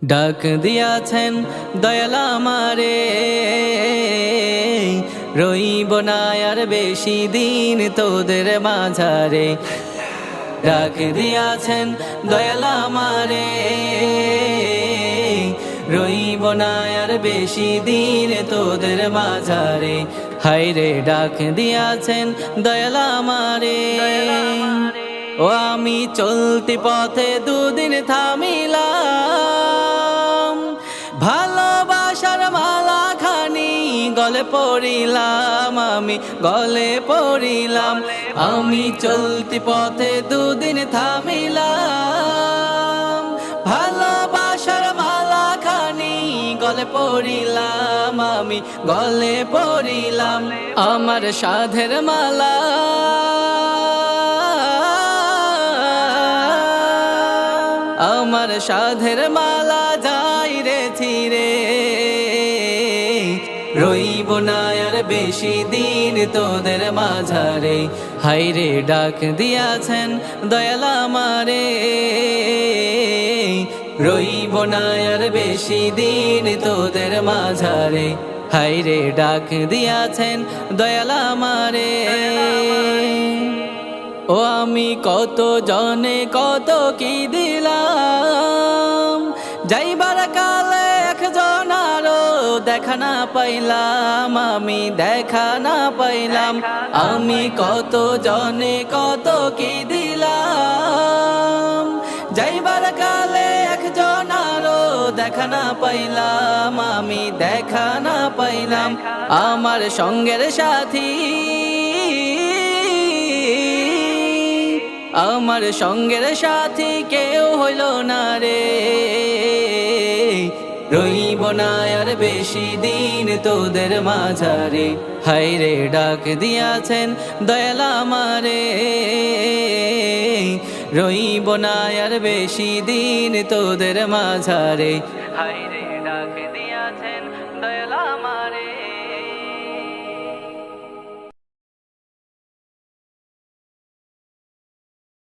ডাক দিয়াছেন দয়াল আমারে, রইব না আর বেশি দিন তোদের মাঝারে। ডাক দিয়াছেন দয়াল আমারে, রইব না আর বেশি দিন তোদের মাঝারে। হায়রে ডাক দিয়াছেন দয়াল আমারে, ও আমি চলতি পথে দুদিন থামিলাম, ভালোবাসার মালা খানি গলে পড়িলাম, আমি গলে পড়িলাম। আমি চলতি পথে দুদিন থামিলাম, ভালোবাসার মালা খানি গলে পড়িলাম, আমি গলে পড়িলাম। আমার সাধের মালা, আমার সাধের মালা যাই রে ছিরে, রইব না আর বেশি দিন তোদের মাঝারে। হায়রে ডাক দিয়াছেন দয়াল আমারে, রইব না আর বেশি দিন তোদের মাঝারে। হায়রে ডাক দিয়াছেন দয়াল আমারে, ও আমি কত জনে কত কি দিলাম, যাইবার কালে একজন আরো দেখা না পাইলাম, আমি দেখা না পাইলাম। আমি কত জনে কত কি দিলাম, যাইবার কালে একজন আরো দেখা না পাইলাম, আমি দেখা না পাইলাম। আমার সঙ্গের সাথী, আমার সঙ্গের সাথী কেউ হইল না রে, রইব না আর বেশি দিন তোদের মাঝারে। হায়রে ডাক দিয়াছেন দয়াল আমারে, রইব না আর বেশি দিন তোদের মাঝারে। হায়রে ডাক